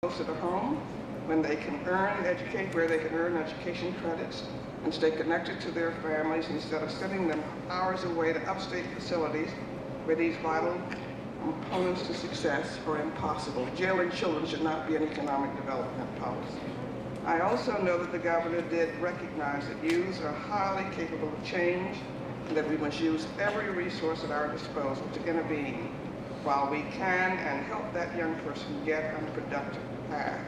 closer to home, when they can where they can earn education credits and stay connected to their families instead of sending them hours away to upstate facilities where these vital components to success are impossible. Jailing children should not be an economic development policy. I also know that the governor did recognize that youths are highly capable of change and that we must use every resource at our disposal to intervene while we can and help that young person get on a productive path.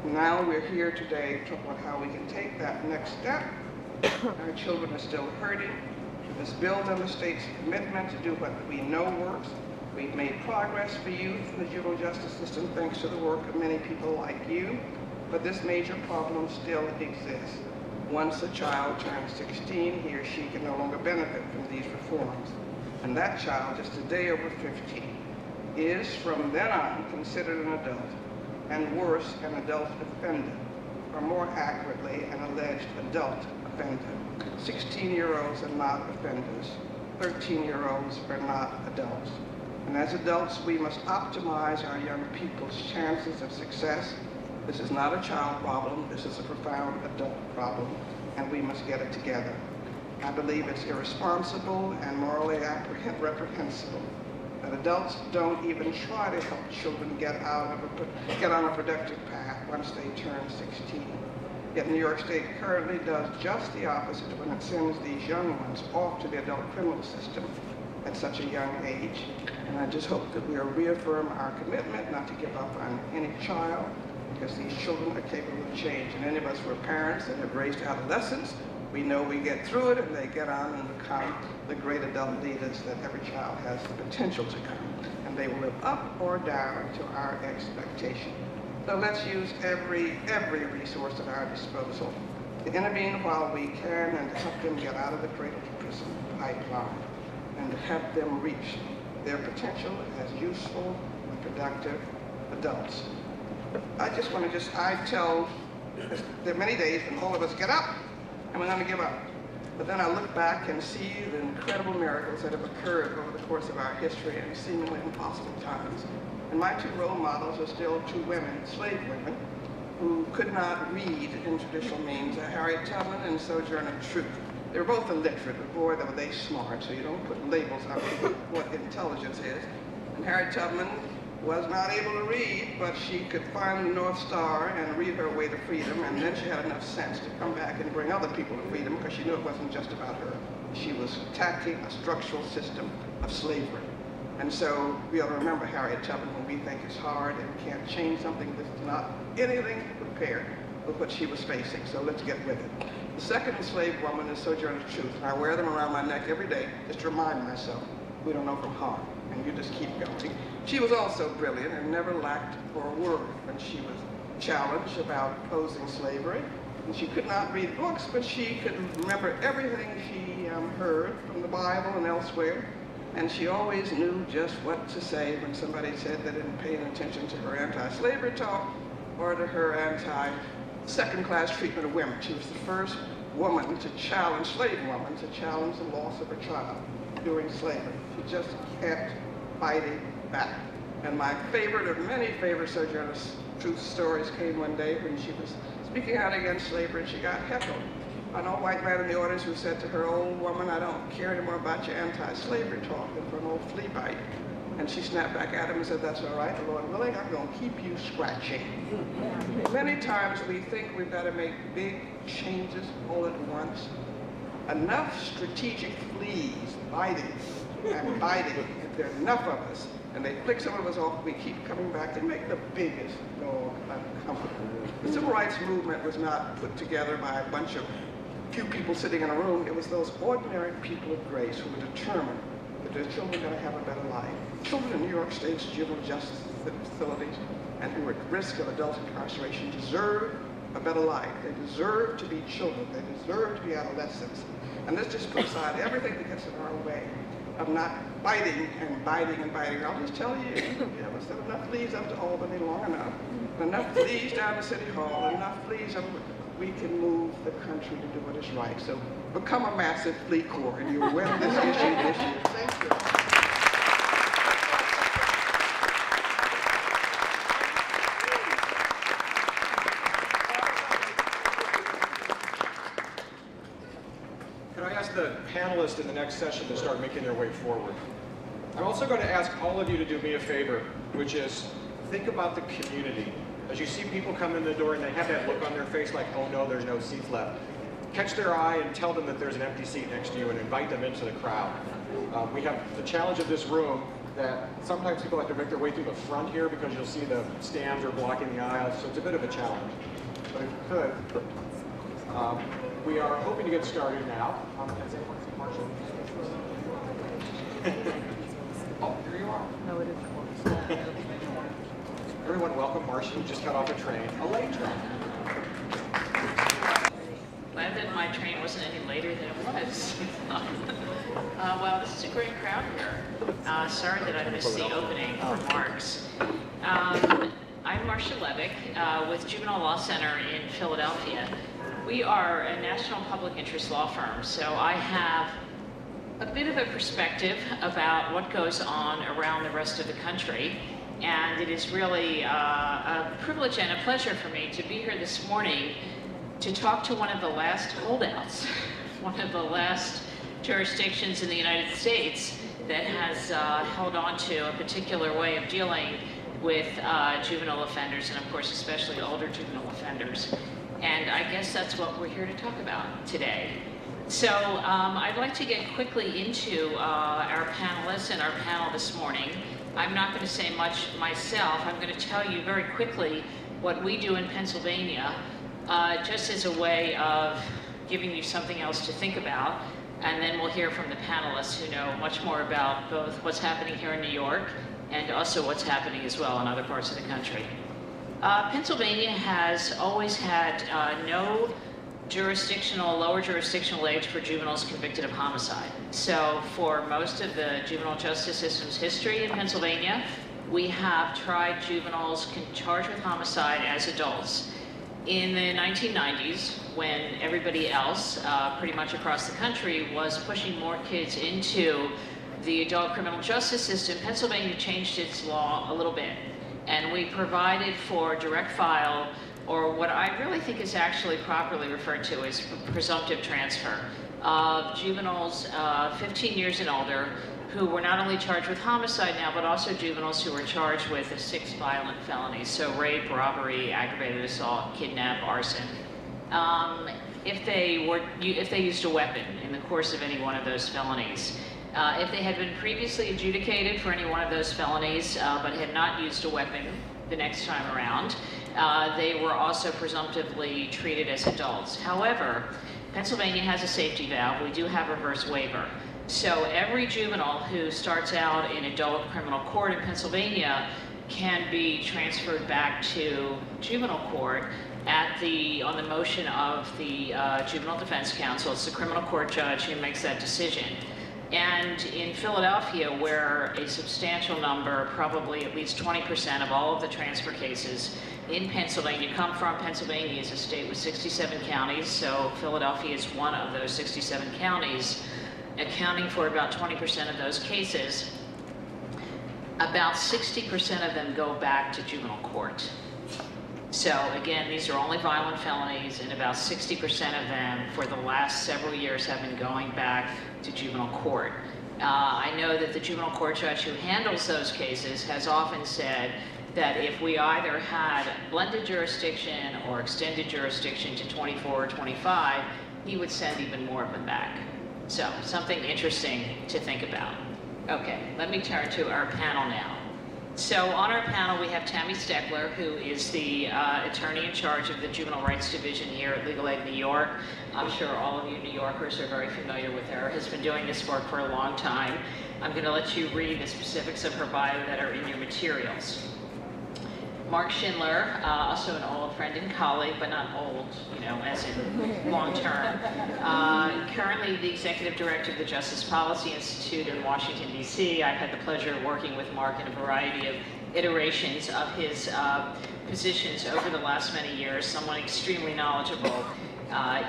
Now we're here today to talk about how we can take that next step. Our children are still hurting. We must build on the state's commitment to do what we know works. We've made progress for youth in the juvenile justice system thanks to the work of many people like you, but this major problem still exists. Once a child turns 16, he or she can no longer benefit from these reforms. And that child, just a day over 15, is from then on considered an adult, and worse, an adult offender, or more accurately, an alleged adult offender. 16-year-olds are not offenders. 13-year-olds are not adults. And as adults, we must optimize our young people's chances of success. This is not a child problem. This is a profound adult problem, and we must get it together. I believe it's irresponsible and morally reprehensible that adults don't even try to help children get on a productive path once they turn 16. Yet New York State currently does just the opposite when it sends these young ones off to the adult criminal system at such a young age. And I just hope that we'll reaffirm our commitment not to give up on any child, because these children are capable of change. And any of us who are parents that have raised adolescents, we know we get through it and they get on and become the great adult leaders that every child has the potential to come. And they will live up or down to our expectation. So let's use every resource at our disposal to intervene while we can and to help them get out of the cradle to prison pipeline and to help them reach their potential as useful and productive adults. I tell, there are many days when all of us get up and we're going to give up. But then I look back and see the incredible miracles that have occurred over the course of our history in seemingly impossible times. And my two role models are still two women, slave women, who could not read in traditional means, Harriet Tubman and Sojourner Truth. They were both illiterate, but boy, were they smart, so you don't put labels on what intelligence is. And Harriet Tubman was not able to read, but she could find the North Star and read her way to freedom, and then she had enough sense to come back and bring other people to freedom because she knew it wasn't just about her. She was attacking a structural system of slavery. And so we ought to remember Harriet Tubman when we think it's hard and can't change something that's not anything compared with what she was facing. So let's get with it. The second enslaved woman is Sojourner Truth, and I wear them around my neck every day just to remind myself we don't know from harm, and you just keep going. She was also brilliant and never lacked for a word when she was challenged about opposing slavery. And she could not read books, but she could remember everything she heard from the Bible and elsewhere. And she always knew just what to say when somebody said they didn't pay attention to her anti-slavery talk or to her anti-second-class treatment of women. She was the first woman to challenge, slave woman, to challenge the loss of her child during slavery. She just kept fighting back. And my favorite of many favorite Sojourner Truth stories came one day when she was speaking out against slavery and she got heckled. An old white man in the audience who said to her, "Old woman, I don't care anymore about your anti-slavery talk than for an old flea bite." And she snapped back at him and said, "That's all right, the Lord willing, I'm going to keep you scratching." Many times we think we've got to make big changes all at once. Enough strategic fleas biting and biting, if there are enough of us, and they flick some of us off, we keep coming back and make the biggest dog uncomfortable. The civil rights movement was not put together by a bunch of few people sitting in a room. It was those ordinary people of grace who were determined that their children were going to have a better life. Children in New York State's juvenile justice facilities and who were at risk of adult incarceration deserve a better life. They deserve to be children. They deserve to be adolescents. And let's just put aside everything that gets in our way of not biting and biting and biting. I'll just tell you, let's have enough fleas up to Albany long enough, enough fleas down to City Hall, enough fleas up, we can move the country to do what is right. So become a massive flea corps, and you'll win this issue this year. Thank you. the panelists in the next session to start making their way forward. I'm also going to ask all of you to do me a favor, which is think about the community. As you see people come in the door and they have that look on their face like, oh no, there's no seats left. Catch their eye and tell them that there's an empty seat next to you and invite them into the crowd. We have the challenge of this room that sometimes people have to make their way through the front here because you'll see the stands are blocking the aisles, so it's a bit of a challenge. But if you could, we are hoping to get started now. Has anyone seen Marsha? Oh, here you are. No, it isn't. Everyone welcome Marsha, who just got off a train, a late train. Glad that my train wasn't any later than it was. Well, this is a great crowd here. Sorry that I missed the opening for Marc's. I'm Marsha Levick with Juvenile Law Center in Philadelphia. We are a national public interest law firm, so I have a bit of a perspective about what goes on around the rest of the country. And it is really a privilege and a pleasure for me to be here this morning to talk to one of the last holdouts, one of the last jurisdictions in the United States that has held on to a particular way of dealing with juvenile offenders, and of course especially older juvenile offenders. And I guess that's what we're here to talk about today. So I'd like to get quickly into our panelists and our panel this morning. I'm not going to say much myself. I'm going to tell you very quickly what we do in Pennsylvania, just as a way of giving you something else to think about. And then we'll hear from the panelists who know much more about both what's happening here in New York and also what's happening as well in other parts of the country. Pennsylvania has always had no lower jurisdictional age for juveniles convicted of homicide. So for most of the juvenile justice system's history in Pennsylvania, we have tried juveniles charged with homicide as adults. In the 1990s, when everybody else, pretty much across the country, was pushing more kids into the adult criminal justice system, Pennsylvania changed its law a little bit. And we provided for direct file, or what I really think is actually properly referred to as presumptive transfer of juveniles 15 years and older who were not only charged with homicide now, but also juveniles who were charged with 6 violent felonies, so rape, robbery, aggravated assault, kidnap, arson. If they used a weapon in the course of any one of those felonies. If they had been previously adjudicated for any one of those felonies, but had not used a weapon the next time around, they were also presumptively treated as adults. However, Pennsylvania has a safety valve. We do have reverse waiver. So every juvenile who starts out in adult criminal court in Pennsylvania can be transferred back to juvenile court on the motion of the Juvenile Defense Counsel. It's the criminal court judge who makes that decision. And in Philadelphia, where a substantial number, probably at least 20% of all of the transfer cases in Pennsylvania come from, Pennsylvania is a state with 67 counties, so Philadelphia is one of those 67 counties, accounting for about 20% of those cases. About 60% of them go back to juvenile court. So again, these are only violent felonies, and about 60% of them for the last several years have been going back to juvenile court. I know that the juvenile court judge who handles those cases has often said that if we either had blended jurisdiction or extended jurisdiction to 24 or 25, he would send even more of them back. So something interesting to think about. Okay, let me turn to our panel now. So on our panel, we have Tammy Steckler, who is the attorney in charge of the Juvenile Rights Division here at Legal Aid New York. I'm sure all of you New Yorkers are very familiar with her, has been doing this work for a long time. I'm going to let you read the specifics of her bio that are in your materials. Marc Schindler, also an old friend and colleague, but not old, as in long-term. Currently the executive director of the Justice Policy Institute in Washington, D.C. I've had the pleasure of working with Marc in a variety of iterations of his positions over the last many years, someone extremely knowledgeable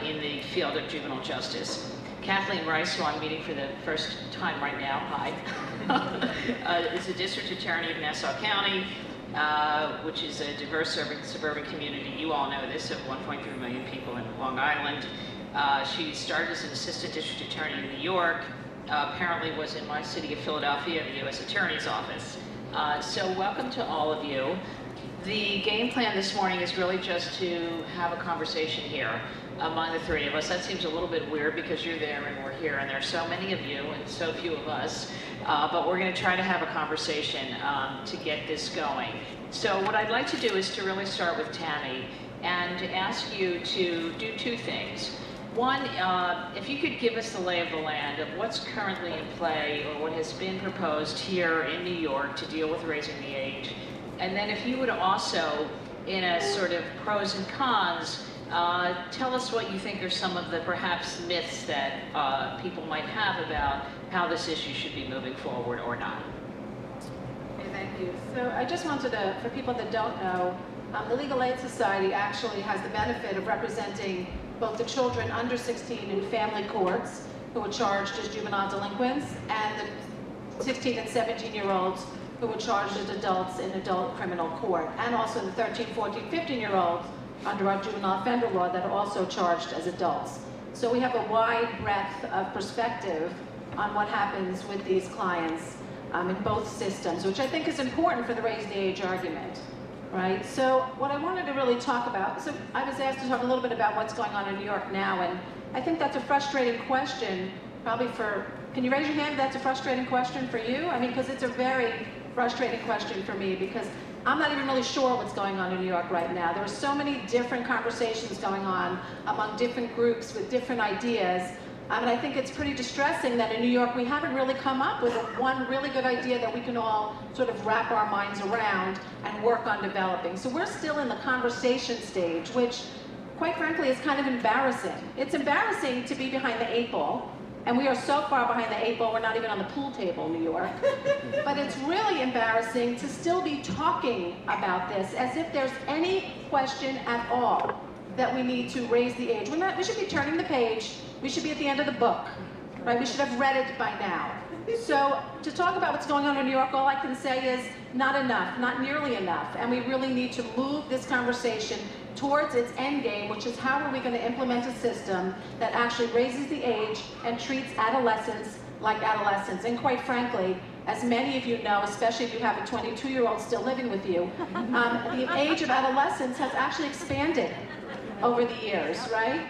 in the field of juvenile justice. Kathleen Rice, who I'm meeting for the first time right now, hi, is the district attorney of Nassau County, which is a diverse suburban community. You all know this, of 1.3 million people in Long Island. She started as an assistant district attorney in New York, apparently was in my city of Philadelphia in the U.S. Attorney's Office. So welcome to all of you. The game plan this morning is really just to have a conversation here among the three of us. That seems a little bit weird because you're there and we're here and there's so many of you and so few of us. But we're going to try to have a conversation to get this going. So what I'd like to do is to really start with Tammy and ask you to do two things. One, if you could give us the lay of the land of what's currently in play or what has been proposed here in New York to deal with raising the age. And then if you would also, in a sort of pros and cons, tell us what you think are some of the perhaps myths that people might have about how this issue should be moving forward or not. Okay, thank you. So I just wanted to, for people that don't know, the Legal Aid Society actually has the benefit of representing both the children under 16 in family courts who were charged as juvenile delinquents and the 16 and 17-year-olds who were charged as adults in adult criminal court, and also the 13, 14, 15-year-olds under our juvenile offender law that are also charged as adults. So we have a wide breadth of perspective on what happens with these clients in both systems, which I think is important for the raise the age argument, right? So what I wanted to really talk about, so I was asked to talk a little bit about what's going on in New York now, and I think that's a frustrating question, probably for, can you raise your hand if that's a frustrating question for you? I mean, because it's a very frustrating question for me, because I'm not even really sure what's going on in New York right now. There are so many different conversations going on among different groups with different ideas. And I think it's pretty distressing that in New York we haven't really come up with one really good idea that we can all sort of wrap our minds around and work on developing. So we're still in the conversation stage, which quite frankly is kind of embarrassing. It's embarrassing to be behind the 8 ball. And we are so far behind the 8 ball, we're not even on the pool table in New York. But it's really embarrassing to still be talking about this as if there's any question at all that we need to raise the age. We should be turning the page. We should be at the end of the book, right? We should have read it by now. So to talk about what's going on in New York, all I can say is not enough, not nearly enough. And we really need to move this conversation towards its end game, which is how are we going to implement a system that actually raises the age and treats adolescents like adolescents. And quite frankly, as many of you know, especially if you have a 22-year-old still living with you, the age of adolescence has actually expanded over the years, right?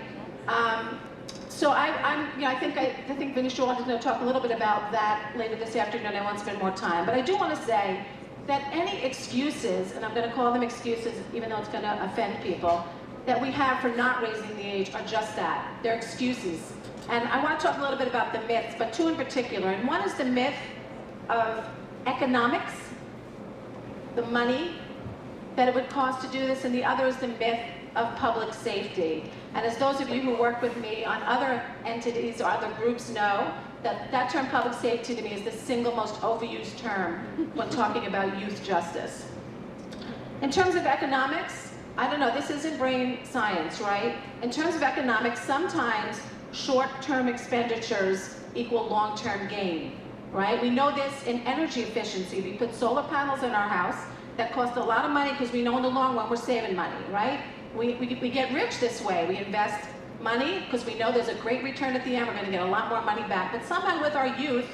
So I think Vinny Shaw is going to talk a little bit about that later this afternoon. I won't spend more time, but I do want to say that any excuses, and I'm going to call them excuses even though it's going to offend people, that we have for not raising the age are just that. They're excuses. And I want to talk a little bit about the myths, but two in particular. And one is the myth of economics, the money that it would cost to do this, and the other is the myth of public safety. And as those of you who work with me on other entities or other groups know, that term public safety to me is the single most overused term when talking about youth justice. In terms of economics, I don't know, this isn't brain science, right? In terms of economics, sometimes short-term expenditures equal long-term gain, right? We know this in energy efficiency. We put solar panels in our house that cost a lot of money because we know in the long run we're saving money, right? We get rich this way. We invest money because we know there's a great return at the end. We're going to get a lot more money back. But somehow with our youth,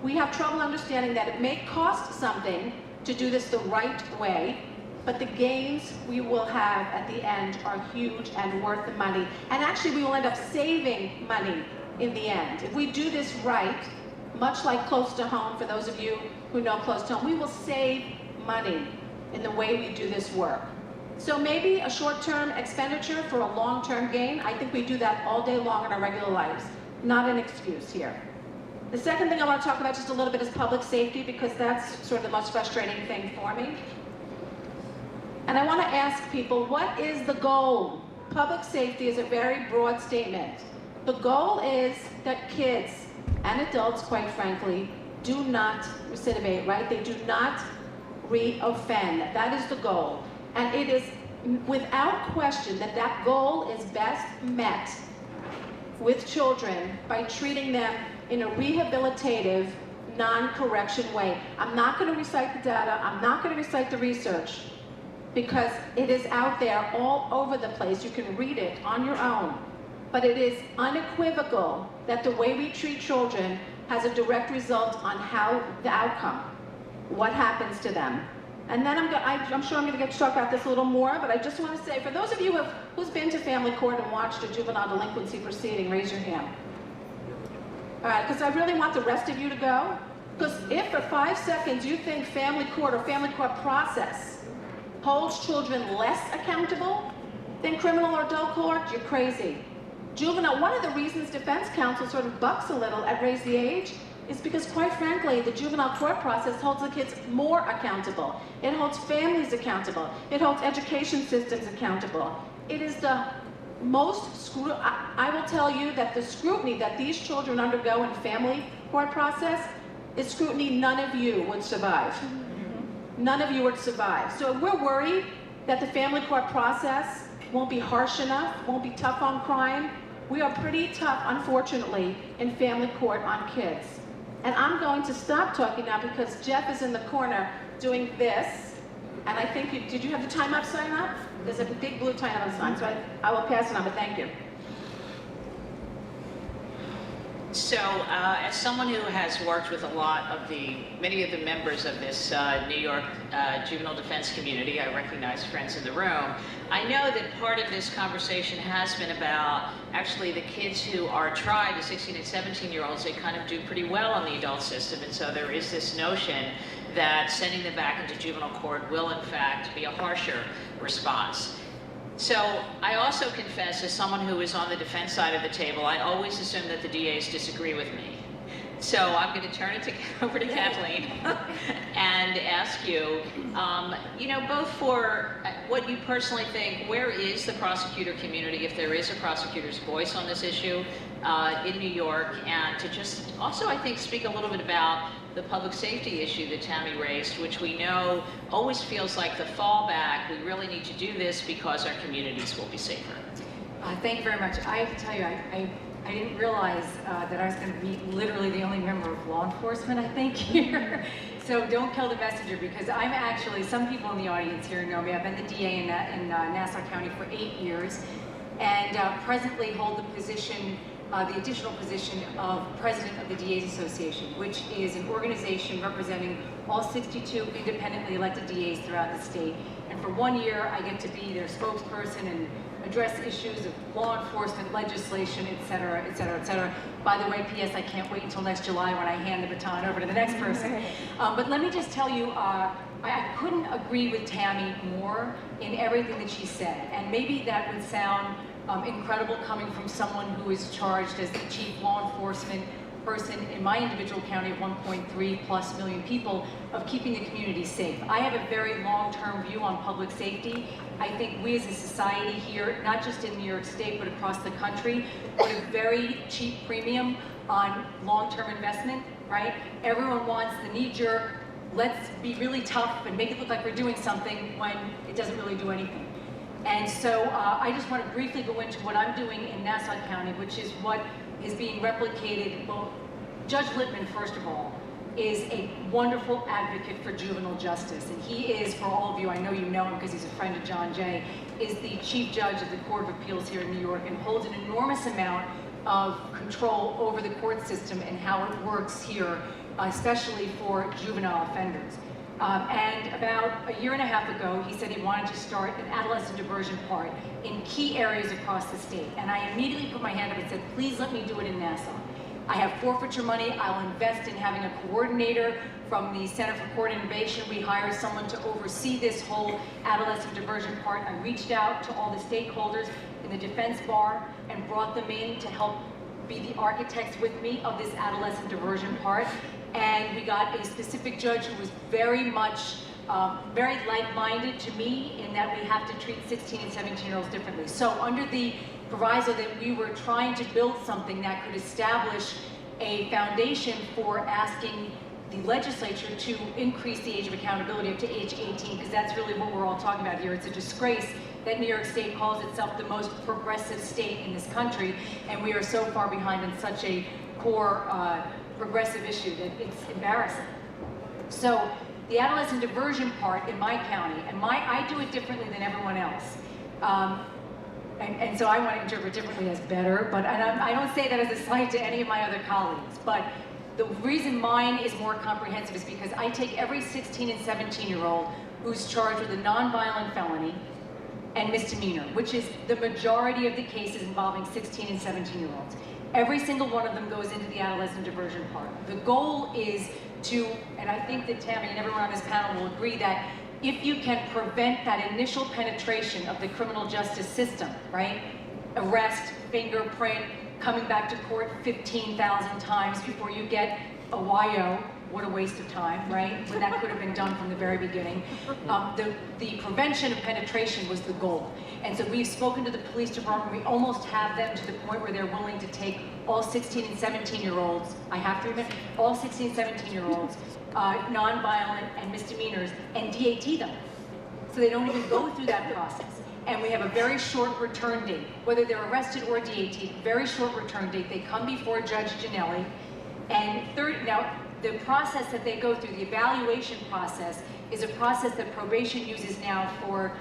we have trouble understanding that it may cost something to do this the right way, but the gains we will have at the end are huge and worth the money. And actually, we will end up saving money in the end. If we do this right, much like close to home, for those of you who know close to home, we will save money in the way we do this work. So maybe a short-term expenditure for a long-term gain. I think we do that all day long in our regular lives. Not an excuse here. The second thing I want to talk about just a little bit is public safety, because that's sort of the most frustrating thing for me. And I want to ask people, what is the goal? Public safety is a very broad statement. The goal is that kids and adults, quite frankly, do not recidivate, right? They do not re-offend. That is the goal. And it is without question that that goal is best met with children by treating them in a rehabilitative, non-correction way. I'm not going to recite the data. I'm not going to recite the research, because it is out there all over the place. You can read it on your own. but it is unequivocal that the way we treat children has a direct result on how the outcome, what happens to them. And then I'm sure I'm going to get to talk about this a little more, but I just want to say, for those of you who's been to family court and watched a juvenile delinquency proceeding, raise your hand. All right, because I really want the rest of you to go. Because if for 5 seconds you think family court or family court process holds children less accountable than criminal or adult court, you're crazy. Juvenile, one of the reasons defense counsel sort of bucks a little at raise the age is because, quite frankly, the juvenile court process holds the kids more accountable. It holds families accountable. It holds education systems accountable. It is the most, I will tell you that the scrutiny that these children undergo in family court process is scrutiny none of you would survive. None of you would survive. So if we're worried that the family court process won't be harsh enough, won't be tough on crime, we are pretty tough, unfortunately, in family court on kids. And I'm going to stop talking now because Jeff is in the corner doing this. And I think did you have the time up sign up? There's a big blue time up sign, so I will pass it on, but thank you. So, as someone who has worked with many of the members of this New York juvenile defense community, I recognize friends in the room, I know that part of this conversation has been about actually the kids who are tried, the 16 and 17-year-olds, they kind of do pretty well in the adult system, and so there is this notion that sending them back into juvenile court will in fact be a harsher response. So I also confess, as someone who is on the defense side of the table, I always assume that the DAs disagree with me. So I'm going to turn it over to Kathleen and ask you, both for what you personally think, where is the prosecutor community, if there is a prosecutor's voice on this issue in New York, and to just also, I think, speak a little bit about the public safety issue that Tammy raised, which we know always feels like the fallback. We really need to do this because our communities will be safer. Thank you very much. I have to tell you, I didn't realize that I was going to be literally the only member of law enforcement, I think, here. So don't kill the messenger, because I'm actually, some people in the audience here know me. I've been the DA in Nassau County for 8 years, and presently hold the position, the additional position of President of the DA's Association, which is an organization representing all 62 independently elected DAs throughout the state. And for 1 year, I get to be their spokesperson and address issues of law enforcement, legislation, et cetera, et cetera, et cetera. By the way, P.S., I can't wait until next July when I hand the baton over to the next person. But let me just tell you, I couldn't agree with Tammy more in everything that she said. And maybe that would sound incredible coming from someone who is charged as the chief law enforcement person in my individual county of 1.3+ million people, of keeping the community safe. I have a very long-term view on public safety. I think we as a society here, not just in New York State, but across the country, put a very cheap premium on long-term investment, right? Everyone wants the knee-jerk, let's be really tough and make it look like we're doing something when it doesn't really do anything. And so I just want to briefly go into what I'm doing in Nassau County, which is what is being replicated. Well, Judge Littman, first of all, is a wonderful advocate for juvenile justice. And he is, for all of you, I know you know him because he's a friend of John Jay, is the chief judge of the Court of Appeals here in New York and holds an enormous amount of control over the court system and how it works here, especially for juvenile offenders. And about 1.5 years ago, he said he wanted to start an adolescent diversion part in key areas across the state. And I immediately put my hand up and said, please let me do it in Nassau. I have forfeiture money. I'll invest in having a coordinator from the Center for Court Innovation. We hired someone to oversee this whole adolescent diversion part. I reached out to all the stakeholders in the defense bar and brought them in to help be the architects with me of this adolescent diversion part. And we got a specific judge who was very much, very like-minded to me in that we have to treat 16 and 17-year-olds differently. So under the proviso that we were trying to build something that could establish a foundation for asking the legislature to increase the age of accountability up to age 18, because that's really what we're all talking about here. It's a disgrace that New York State calls itself the most progressive state in this country, and we are so far behind in such a core progressive issue that it's embarrassing. So the adolescent diversion part in my county, and I do it differently than everyone else. and so I want to interpret differently as better, but I don't say that as a slight to any of my other colleagues, but the reason mine is more comprehensive is because I take every 16 and 17-year-old who's charged with a nonviolent felony and misdemeanor, which is the majority of the cases involving 16 and 17-year-olds. Every single one of them goes into the adolescent diversion part. The goal is to, and I think that Tammy and everyone on this panel will agree that if you can prevent that initial penetration of the criminal justice system, right? Arrest, fingerprint, coming back to court 15,000 times before you get a YO, what a waste of time, right? When that could have been done from the very beginning. The prevention of penetration was the goal. And so we've spoken to the police department. We almost have them to the point where they're willing to take all 16 and 17-year-olds, I have to admit, all 16 and 17-year-olds, nonviolent and misdemeanors, and DAT them. So they don't even go through that process. And we have a very short return date, whether they're arrested or DAT, very short return date. They come before Judge Janelli, and now the process that they go through, the evaluation process, is a process that probation uses now for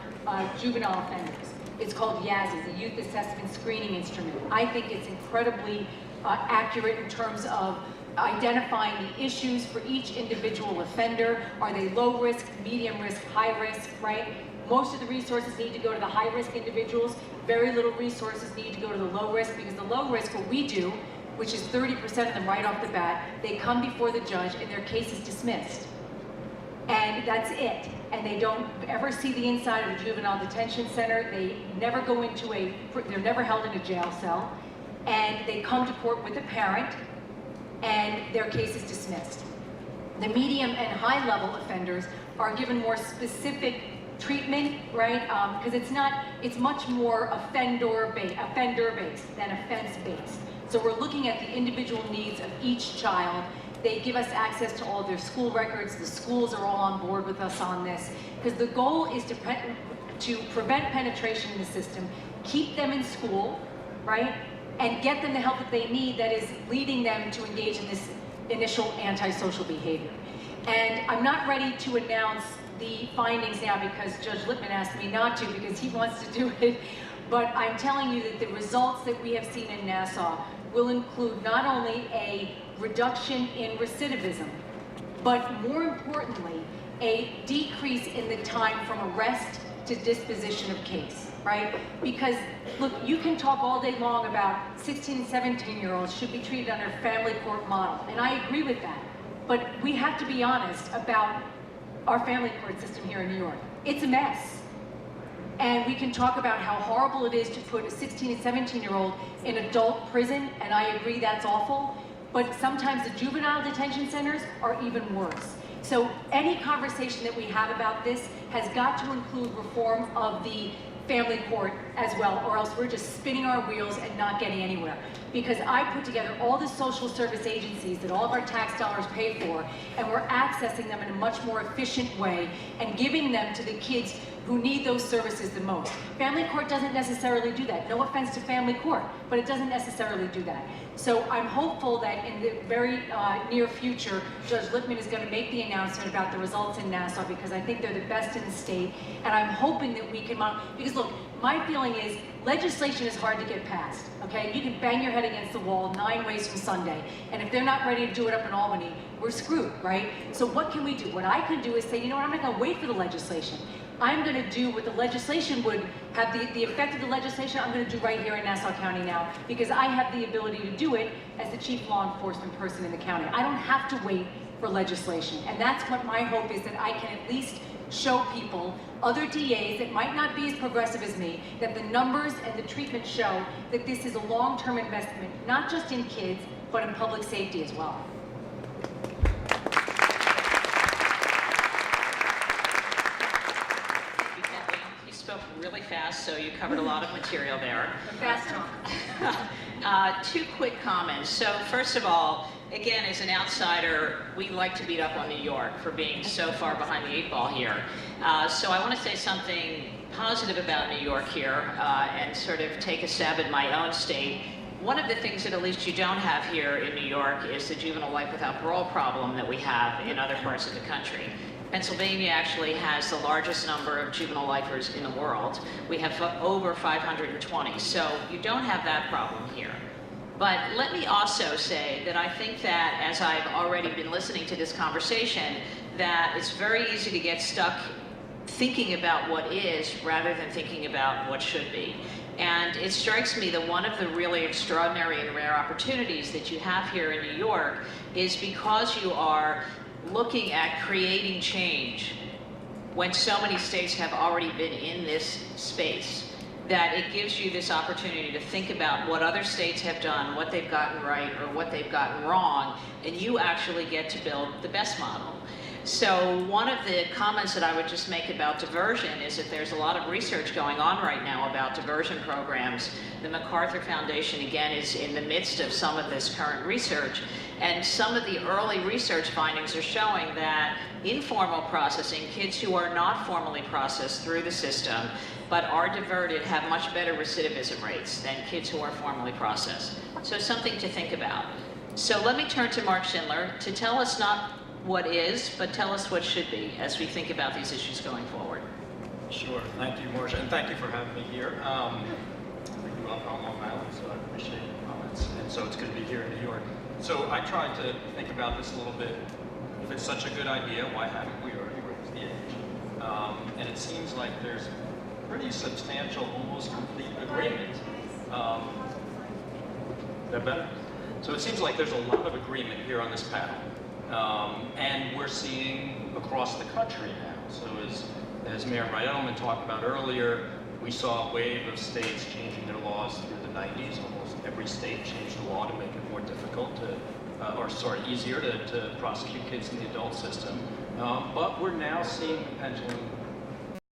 juvenile offenders. It's called YASI, the Youth Assessment Screening Instrument. I think it's incredibly accurate in terms of identifying the issues for each individual offender. Are they low risk, medium risk, high risk, right? Most of the resources need to go to the high risk individuals. Very little resources need to go to the low risk, because the low risk, what we do, which is 30% of them right off the bat, they come before the judge and their case is dismissed. And that's it. And they don't ever see the inside of a juvenile detention center. They never go into they're never held in a jail cell. And they come to court with a parent, and their case is dismissed. The medium and high level offenders are given more specific treatment, right? Because it's much more offender-based than offense-based. So we're looking at the individual needs of each child. They give us access to all their school records. The schools are all on board with us on this, because the goal is to prevent penetration in the system, keep them in school, right? And get them the help that they need that is leading them to engage in this initial antisocial behavior. And I'm not ready to announce the findings now because Judge Lippman asked me not to, because he wants to do it. But I'm telling you that the results that we have seen in Nassau will include not only a reduction in recidivism, but more importantly, a decrease in the time from arrest to disposition of case, right? Because, look, you can talk all day long about 16 and 17-year-olds should be treated under family court model, and I agree with that. But we have to be honest about our family court system here in New York. It's a mess. And we can talk about how horrible it is to put a 16 and 17-year-old in adult prison, and I agree that's awful, but sometimes the juvenile detention centers are even worse. So any conversation that we have about this has got to include reform of the family court as well, or else we're just spinning our wheels and not getting anywhere. Because I put together all the social service agencies that all of our tax dollars pay for, and we're accessing them in a much more efficient way and giving them to the kids who need those services the most. Family court doesn't necessarily do that. No offense to family court, but it doesn't necessarily do that. So I'm hopeful that in the very near future, Judge Lippman is going to make the announcement about the results in Nassau, because I think they're the best in the state, and I'm hoping that we can, because look, my feeling is legislation is hard to get passed, okay? You can bang your head against the wall 9 ways from Sunday, and if they're not ready to do it up in Albany, we're screwed, right? So what can we do? What I can do is say, you know what, I'm not going to wait for the legislation. I'm going to do what the legislation would have, the effect of the legislation I'm going to do right here in Nassau County now, because I have the ability to do it as the chief law enforcement person in the county. I don't have to wait for legislation, and that's what my hope is, that I can at least show people, other DAs that might not be as progressive as me, that the numbers and the treatment show that this is a long-term investment, not just in kids, but in public safety as well. You spoke really fast, so you covered a lot of material there. Fast talk. 2 quick comments. So first of all, again, as an outsider, we like to beat up on New York for being so far behind the 8 ball here. So I want to say something positive about New York here and sort of take a stab at my own state. One of the things that at least you don't have here in New York is the juvenile life without parole problem that we have in other parts of the country. Pennsylvania actually has the largest number of juvenile lifers in the world. We have over 520, so you don't have that problem here. But let me also say that I think that, as I've already been listening to this conversation, that it's very easy to get stuck thinking about what is rather than thinking about what should be. And it strikes me that one of the really extraordinary and rare opportunities that you have here in New York is because you are looking at creating change when so many states have already been in this space, that it gives you this opportunity to think about what other states have done, what they've gotten right or what they've gotten wrong, and you actually get to build the best model. So one of the comments that I would just make about diversion is that there's a lot of research going on right now about diversion programs. The MacArthur Foundation, again, is in the midst of some of this current research, and some of the early research findings are showing that informal processing, kids who are not formally processed through the system but are diverted, have much better recidivism rates than kids who are formally processed. So something to think about. So let me turn to Marc Schindler to tell us not what is, but tell us what should be as we think about these issues going forward. Sure. Thank you, Marsha, and thank you for having me here. I grew up on Long Island, so I appreciate your comments, and so it's good to be here in New York. So I tried to think about this a little bit. If it's such a good idea, why haven't we already raised the age? And it seems like there's pretty substantial, almost complete agreement. That better? So it seems like there's a lot of agreement here on this panel. And we're seeing across the country now. So as Mayor Wright Edelman talked about earlier, we saw a wave of states changing their laws through the 90s. Almost every state changed the law to make it more difficult to, easier to prosecute kids in the adult system. But we're now seeing the pendulum